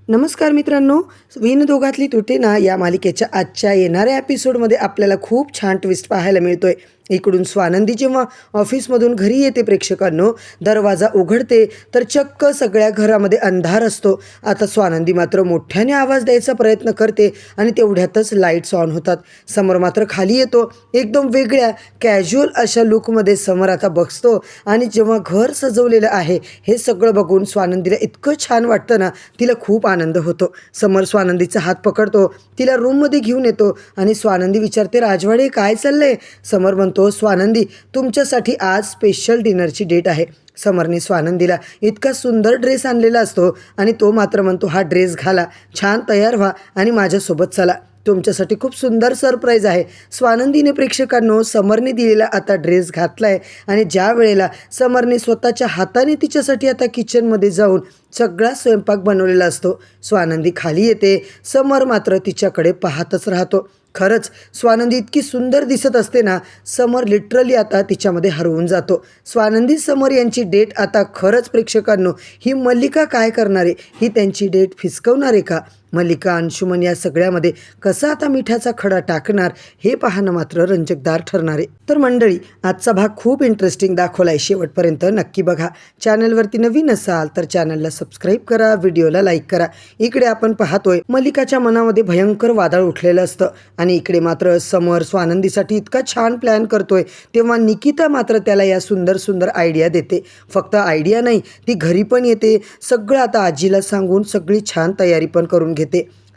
नमस्कार मित्रांनो, विनोदोघातली तुटे या मालिकेच्या आजच्या येणाऱ्या एपिसोडमध्ये आपल्याला खूप छान ट्विस्ट पाहायला मिळतोय. इकडून स्वानंदी जेव्हा ऑफिसमधून घरी येते प्रेक्षकांनो, दरवाजा उघडते तर चक्क सगळ्या घरामध्ये अंधार असतो. आता स्वानंदी मात्र मोठ्याने आवाज द्यायचा प्रयत्न करते आणि तेवढ्यातच लाईट्स ऑन होतात. समर मात्र खाली येतो. एकदम वेगळ्या कॅज्युअल अशा लुकमध्ये समर आता बसतो आणि जेव्हा घर सजवलेलं आहे हे सगळं बघून स्वानंदीला इतकं छान वाटतं ना, तिला खूप आनंद होतो. समर स्वानंदीचा हात पकडतो, तिला रूममध्ये घेऊन येतो आणि स्वानंदी विचारते, राजवाडे काय चाललंय? समर म्हणतो, स्वानंदी तुमच्यासाठी आज स्पेशल डिनरची डेट आहे. समरने स्वानंदीला इतका सुंदर ड्रेस आणलेला असतो आणि तो मात्र म्हणतो, हा ड्रेस घाला, छान तयार व्हा आणि माझ्यासोबत चला, तुमच्यासाठी खूप सुंदर सरप्राईज आहे. स्वानंदीने प्रेक्षकांनो समरने दिलेला आता ड्रेस घातलाय आणि ज्या वेळेला समरने स्वतःच्या हाताने तिच्यासाठी आता किचनमध्ये जाऊन सगळा स्वयंपाक बनवलेला असतो, स्वानंदी खाली येते. समर मात्र तिच्याकडे पाहतच राहतो. खरंच स्वानंदी इतकी सुंदर दिसत असते ना, समर लिटरली आता तिच्यामध्ये हरवून जातो. स्वानंदी समर यांची डेट आता खरंच प्रेक्षकांनो, ही मल्लिका काय करणार आहे? ही त्यांची डेट फिसकवणार आहे का? मल्लिका अंशुमन या सगळ्यामध्ये कसा आता मिठाचा खडा टाकणार हे पाहणं मात्र रंजकदार ठरणार आहे. तर मंडळी, आजचा भाग खूप इंटरेस्टिंग दाखवला आहे, शेवटपर्यंत नक्की बघा. चॅनलवरती नवीन असाल तर चॅनलला सबस्क्राईब करा, व्हिडिओला लाईक करा. इकडे आपण पाहतोय मल्लिकाच्या मनामध्ये भयंकर वादळ उठलेलं असतं आणि इकडे मात्र समर स्वानंदीसाठी इतका छान प्लॅन करतोय, तेव्हा निकिता मात्र त्याला या सुंदर सुंदर आयडिया देते. फक्त आयडिया नाही, ती घरी पण येते. सगळं आता आजीला सांगून सगळी छान तयारी पण करून घेते.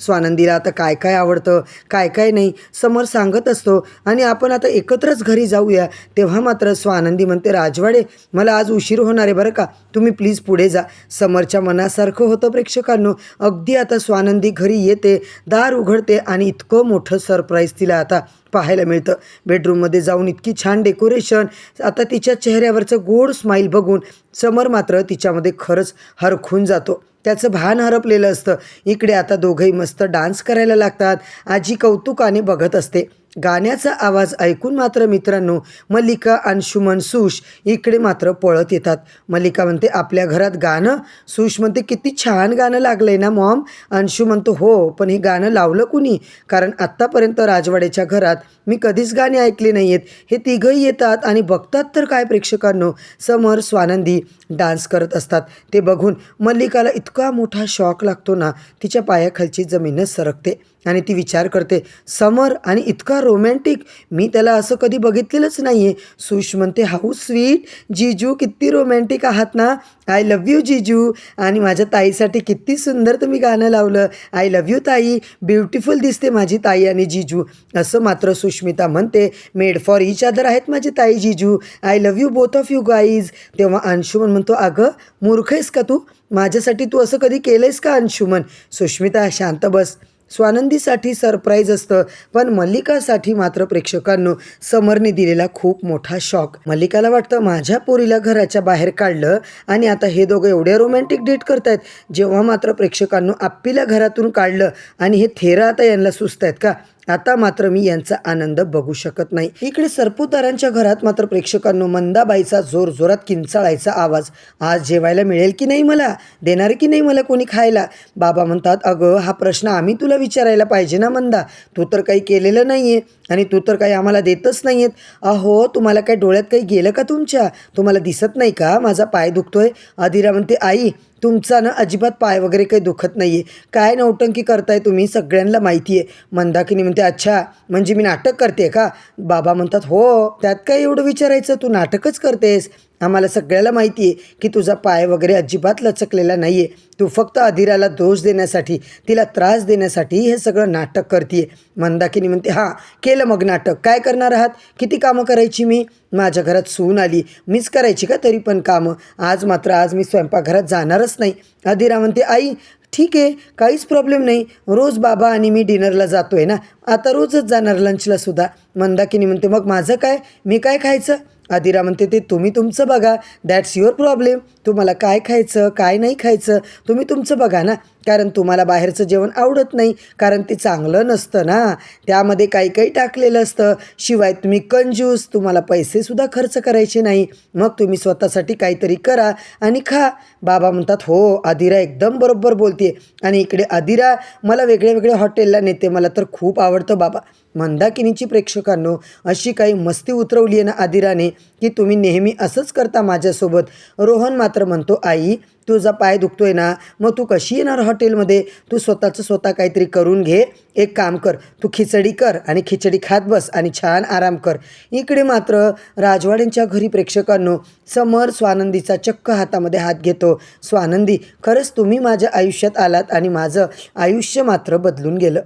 स्वानंदीला आता काय काय आवडतं काय काय नाही समर सांगत असतो आणि आपण आता एकत्रच घरी जाऊया. तेव्हा मात्र स्वानंदी म्हणते, राजवाडे मला आज उशीर होणार आहे बरं का, तुम्ही प्लीज पुढे जा. समरच्या मनासारखं होतं प्रेक्षकांनो. अगदी आता स्वानंदी घरी येते, दार उघडते आणि इतकं मोठं सरप्राईज तिला आता पाहायला मिळतं. बेडरूममध्ये जाऊन इतकी छान डेकोरेशन, आता तिच्या चेहऱ्यावरचं गोड स्माईल बघून समर मात्र तिच्यामध्ये खरंच हरखून जातो. त्याचं भान हरपलेलं असतं. इकडे आता दोघंही मस्त डान्स करायला लागतात. आजी कौतुकाने बघत असते. गाण्याचा आवाज ऐकून मात्र मित्रांनो मल्लिका, अंशुमन, सुश इकडे मात्र पळत येतात. मल्लिका म्हणते, आपल्या घरात गाणं? सुश म्हणते, किती छान गाणं लागलंय ना मॉम. अंशू म्हणतो, हो, पण हे गाणं लावलं कुणी? कारण आत्तापर्यंत राजवाड्याच्या घरात मी कधीच गाणे ऐकले नाही आहेत. हे तिघंही येतात आणि बघतात तर काय प्रेक्षकांनो, समर स्वानंदी डान्स करत असतात. ते बघून मल्लिकाला इतका मोठा शॉक लागतो ना, तिच्या पायाखालची जमीनच सरकते आणि ती विचार करते, समर आणि इतका रोमॅन्टिक, मी त्याला असं कधी बघितलेलंच नाही आहे. सुश म्हणते, हाऊ स्वीट, जीजू किती रोमॅन्टिक आहात ना, आय लव्ह यू जीजू. आणि माझ्या ताईसाठी किती सुंदर तुम्ही गाणं लावलं, आय लव्ह यू ताई, ब्युटिफुल दिसते माझी ताई आणि जीजू. असं मात्र सुष्मिता म्हणते, मेड फॉर इच अदर आहेत माझी ताई जीजू, I love you both of you guys. तेव्हा अंशुमन म्हणतो, अगं मूर्ख आहेस का तू, माझ्यासाठी तू असं कधी केलंयस का अंशुमन? सुष्मिता, शांत बस. स्वानंदीसाठी सरप्राईज असतं, पण मल्लिकासाठी मात्र प्रेक्षकांनो समरने दिलेला खूप मोठा शॉक. मल्लिकाला वाटतं, माझ्या पोरीला घराच्या बाहेर काढलं आणि आता हे दोघं एवढे रोमॅन्टिक डेट करतायत. जेव्हा मात्र प्रेक्षकांनो आप्पीला घरातून काढलं आणि हे थेरा आता यांना सुचतायत का, आता मात्र मी यांचा आनंद बघू शकत नाही. इकडे सरपुतारांच्या घरात मात्र प्रेक्षकांनो मंदाबाईचा जोरजोरात किंचाळायचा आवाज. आज जेवायला मिळेल की नाही, मला देणार की नाही मला कोणी खायला? बाबा म्हणतात, अगं हा प्रश्न आम्ही तुला विचारायला पाहिजे ना मंदा, तू तर काही केलेलं नाही आहे आणि तू तर काही आम्हाला देतच नाही आहेत. अहो, तुम्हाला काय डोळ्यात काही गेलं का तुमच्या? तुम्हाला दिसत नाही का माझा पाय दुखतोय? अधिरा म्हणते, आई तुमचा ना अजिबात पाय वगैरे काही दुखत नाही आहे, काय नौटंकी करताय तुम्ही, सगळ्यांना माहिती आहे. मंदाकिनी म्हणते, अच्छा म्हणजे मी नाटक करते का? बाबा म्हणतात, हो, त्यात काय एवढं विचारायचं, तू नाटकच करतेस. आम्हाला सगळ्याला माहिती आहे की तुझा पाय वगैरे अजिबात लचकलेला नाही आहे, तू फक्त अधिराला दोष देण्यासाठी, तिला त्रास देण्यासाठी हे सगळं नाटक करते. मंदाकिनी म्हणते, हां केलं मग नाटक, काय करणार आहात? किती कामं करायची मी? माझ्या घरात सून आली, मीच करायची का तरी पण कामं? आज मी स्वयंपाकघरात जाणारच नाही. अधिरा म्हणते, आई ठीक आहे, काहीच प्रॉब्लेम नाही, रोज बाबा आणि मी डिनरला जातो आहे ना, आता रोजच जाणार लंचला सुद्धा. मंदाकिनी म्हणते, मग माझं काय, मी काय खायचं? अधिरा म्हणते, ते तुम्ही तुमचं बघा, दॅट्स युअर प्रॉब्लेम, तुम्हाला काय खायचं काय नाही खायचं तुम्ही तुमचं बघा ना. कारण तुम्हाला बाहेरचं जेवण आवडत नाही, कारण ते चांगलं नसतं ना, त्यामध्ये काही काही टाकलेलं असतं. शिवाय तुम्ही कंजूस, तुम्हाला पैसेसुद्धा खर्च करायचे नाही. मग तुम्ही स्वतःसाठी काहीतरी करा आणि खा. बाबा म्हणतात, हो आदिरा एकदम बरोबर बोलते. आणि इकडे आदिरा मला वेगळ्या वेगळ्या हॉटेलला नेते, मला तर खूप आवडतं बाबा. मंदाकिनीची प्रेक्षकांनो अशी काही मस्ती उतरवली आहे ना आदिराने, की तुम्ही नेहमी असंच करता माझ्यासोबत. रोहन मात्र म्हणतो, आई तुझा पाय दुखतोय ना, मग तू कशी येणार हॉटेलमध्ये? तू स्वतःचं स्वतः काहीतरी करून घे. एक काम कर, तू खिचडी कर आणि खिचडी खात बस आणि छान आराम कर. इकडे मात्र राजवाड्यांच्या घरी प्रेक्षकांनो समर स्वानंदीचा चक्क हातामध्ये हात घेतो. स्वानंदी, खरंच तुम्ही माझ्या आयुष्यात आलात आणि माझं आयुष्य मात्र बदलून गेलं.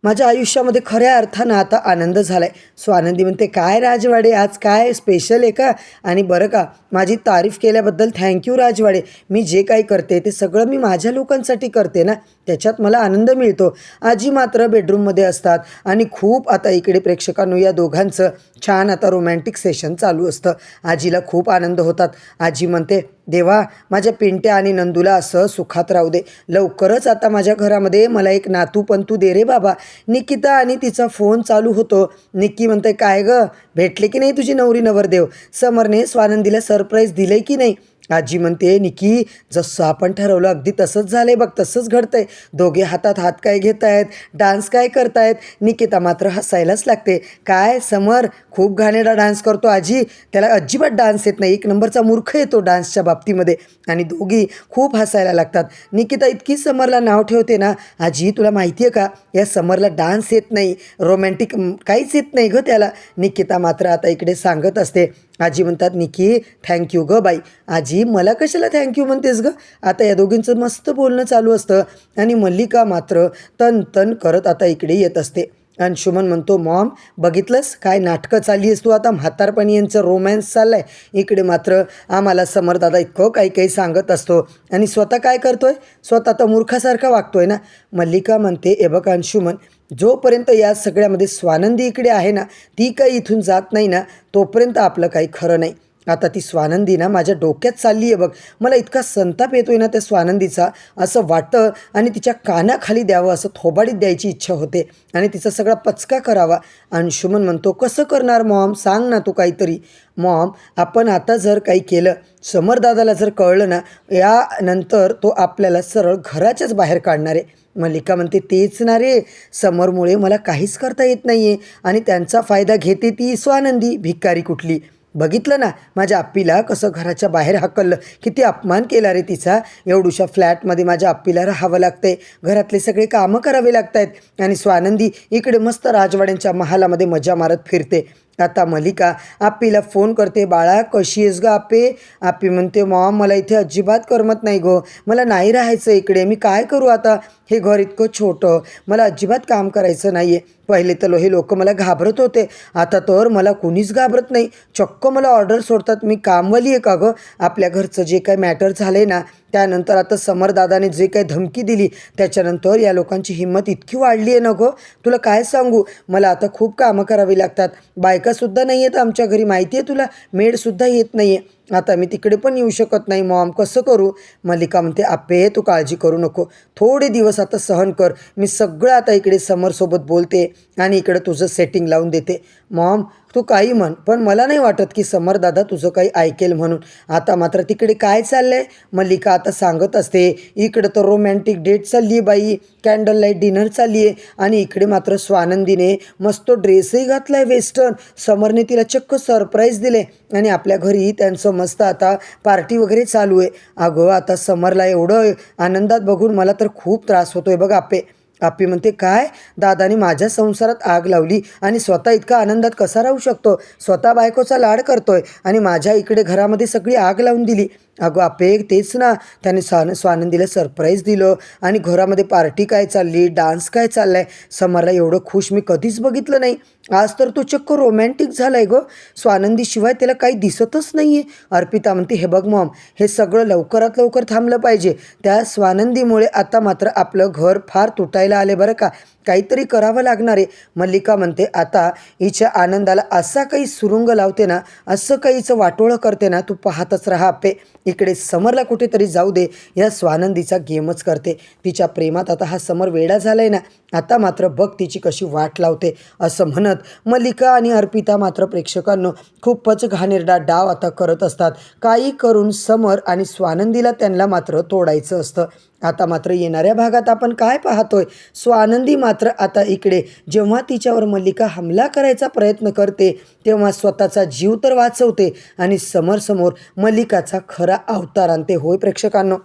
माझ्या आयुष्यामध्ये खऱ्या अर्थानं आता आनंद झाला आहे. स्वानंदी म्हणते, काय राजवाडे, आज काय स्पेशल आहे का? आणि बरं का, माझी तारीफ केल्याबद्दल थँक्यू राजवाडे. मी जे काही करते ते सगळं मी माझ्या लोकांसाठी करते ना, त्याच्यात मला आनंद मिळतो. आजी मात्र बेडरूममध्ये असतात आणि खूप आता इकडे प्रेक्षकांनो या दोघांचं छान आता रोमॅन्टिक सेशन चालू असतं. आजीला खूप आनंद होतात. आजी म्हणते, देवा माझ्या पिंट्या आणि नंदूला असं सुखात राहू दे. लवकरच आता माझ्या घरामध्ये मला एक नातू पंतू दे रे बाबा. निकिता आणि तिचा फोन चालू होतो. निक्की म्हणते, काय गं, भेटले की नाही तुझी नवरी नवरदेव? समरने स्वानंदीला सरप्राईज दिलंय की नाही? आजी म्हणते, निकी जसं आपण ठरवलं अगदी तसंच झालंय बघ, तसंच घडतंय. दोघे हातात हात काय घेत आहेत, डान्स काय करतायत. निकिता मात्र हसायलाच लागते. काय समर खूप घाणेरडा डान्स करतो आजी, त्याला अजिबात डान्स येत नाही, एक नंबरचा मूर्ख येतो डान्सच्या बाबतीमध्ये. आणि दोघी खूप हसायला लागतात. निकिता इतकी समरला नाव ठेवते ना, आजी तुला माहिती आहे का, या समरला डान्स येत नाही, रोमॅन्टिक काहीच येत नाही गं त्याला. निकिता मात्र आता इकडे सांगत असते. आजी म्हणतात, निकी थँक्यू गं बाई. आजी मला कशाला थँक्यू म्हणतेस गं? आता या दोघींचं मस्त बोलणं चालू असतं आणि मल्लिका मात्र तन तन करत आता इकडे येत असते. अंशुमन म्हणतो, मॉम बघितलंस काय नाटकं चालली आहेस तू आता, म्हातारपणी यांचं रोमॅन्स चाललं आहे. इकडे मात्र आम्हाला समरदादा इतकं काही काही सांगत असतो आणि स्वतः काय करतोय, स्वतः तर मूर्खासारखा वागतोय ना. मल्लिका म्हणते, ए बघ अंशुमन, जोपर्यंत या सगळ्यामध्ये स्वानंदी इकडे आहे ना, ती काही इथून जात नाही ना, तोपर्यंत आपलं काही खरं नाही. आता ती स्वानंदी ना माझ्या डोक्यात चालली आहे बघ. मला इतका संताप येतोय ना त्या स्वानंदीचा, असं वाटतं आणि तिच्या कानाखाली द्यावं, असं थोबाडीत द्यायची इच्छा होते आणि तिचा सगळा पचका करावा. अंशुमन म्हणतो, कसं करणार मॉम, सांग ना तू काहीतरी. मॉम, आपण आता जर काही केलं, समरदादाला जर कळलं ना, यानंतर तो आपल्याला सरळ घराच्याच बाहेर काढणार आहे. मल्लिका म्हणते, तेच ना रे, समोरमुळे मला काहीच करता येत नाही आहे आणि त्यांचा फायदा घेते ती स्वानंदी भिकारी कुठली. बघितलं ना माझ्या आप्पीला कसं घराच्या बाहेर हाकललं, किती अपमान केला रे तिचा. एवढूशा फ्लॅटमध्ये माझ्या आप्पीला राहावं लागतंय, घरातले सगळे कामं करावे लागत आहेत आणि स्वानंदी इकडे मस्त राजवाड्यांच्या महालामध्ये मजा मारत फिरते. आता मल्लिका आप्पीला फोन करते, बाळा कशी आहेस गं आप्पे? आप्पी म्हणते, मॉम मला इथे अजिबात करमत नाही गो, मला नाही राहायचं इकडे, मी काय करू आता, हे घर इतकं छोटं, मला अजिबात काम करायचं नाही आहे. पहिले तर हे लोक मला घाबरत होते, आता तर मला कुणीच घाबरत नाही, चक्क मला ऑर्डर सोडतात. मी कामवाली आहे का गं? आपल्या घरचं जे काही मॅटर झालं आहे ना, त्यानंतर आता समरदादाने जे काही धमकी दिली त्याच्यानंतर या लोकांची हिंमत इतकी वाढली आहे ना गं, तुला काय सांगू. मला आता खूप कामं करावी लागतात, बायकासुद्धा नाही आहेत आमच्या घरी, माहिती आहे तुला, मेडसुद्धा येत नाही आहे. आता मी तिकडे पण येऊ शकत नाही मॉम, कसं करू? मल्लिका म्हणते, आप्पे तू काळजी करू नको, थोडे दिवस आता सहन कर, मी सगळं आता इकडे समरसोबत बोलते आणि इकडे तुझं सेटिंग लावून देते. मॉम तू काही म्हण, पण मला नाही वाटत की समरदादा तुझं काही ऐकेल म्हणून. आता मात्र तिकडे काय चाललं आहे, मल्लिका आता सांगत असते. इकडं तर रोमॅन्टिक डेट चालली आहे बाई, कॅन्डल लाईट डिनर चालली आहे आणि इकडे मात्र स्वानंदीने मस्त ड्रेसही घातला आहे वेस्टर्न. समरने तिला चक्क सरप्राईज दिले आणि आपल्या घरी त्यांचं मस्त आता पार्टी वगैरे चालू आहे. अगं आता समरला एवढं आनंदात बघून मला तर खूप त्रास होतोय बघ आप्पे. आप्पी म्हणते, काय दादाने माझ्या संसारात आग लावली आणि स्वतः इतका आनंदात कसा राहू शकतो, स्वतः बायकोचा लाड करतोय आणि माझ्या इकडे घरामध्ये सगळी आग लावून दिली. अगं आप्पे तेच ना, त्याने स्वानंदीला सरप्राईज दिलं आणि घरामध्ये पार्टी काय चालली, डान्स काय चाललाय, समरला एवढं खुश मी कधीच बघितलं नाही. आज तर तो चक्क रोमॅन्टिक झालाय गं, स्वानंदीशिवाय त्याला काही दिसतच नाही आहे. अर्पिता म्हणते, हे बघ मॉम, हे सगळं लवकरात लवकर थांबलं पाहिजे, त्या स्वानंदीमुळे आता मात्र आपलं घर फार तुटायला आले बरं का, काहीतरी करावं लागणार आहे. मल्लिका म्हणते, आता हिच्या आनंदाला असा काही सुरुंग लावते ना, असं काही हिचं वाटोळं करते ना, तू पाहतच राहा आप्पे. इकडे समरला कुठेतरी जाऊ दे या स्वानंदीचा गेमच करते. तिच्या प्रेमात आता हा समर वेडा झालाय ना, आता मात्र बघ तिची कशी वाट लावते असं म्हणत मल्लिका आणि अर्पिता मात्र प्रेक्षकांनो खूपच घाणेरडा डाव आता करत असतात. काही करून समर आणि स्वानंदीला त्यांना मात्र तोडायचं असतं. आता मात्र येणाऱ्या भागात आपण काय पाहतोय, स्वानंदी मात्र आता इकडे जेव्हा तिच्यावर मल्लिका हमला करायचा प्रयत्न करते तेव्हा स्वतःचा जीव तर वाचवते आणि समोर मल्लिकाचा खरा अवतार आणते. होय प्रेक्षकांनो,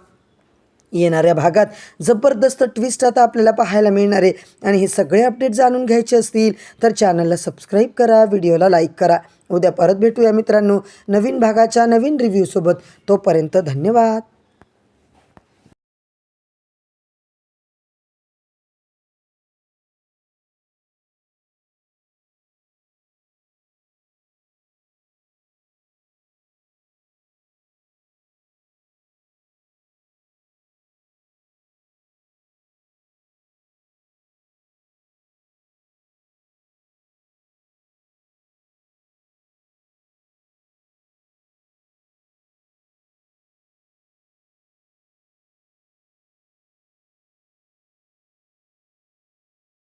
येणाऱ्या भागात जबरदस्त ट्विस्ट आता आपल्याला पाहायला मिळणार आहे. आणि हे सगळे अपडेट जाणून घ्यायचे असतील तर चॅनलला सबस्क्राईब करा, व्हिडिओला लाईक करा. उद्या परत भेटूया मित्रांनो नवीन भागाच्या नवीन रिव्ह्यूसोबत. तोपर्यंत धन्यवाद.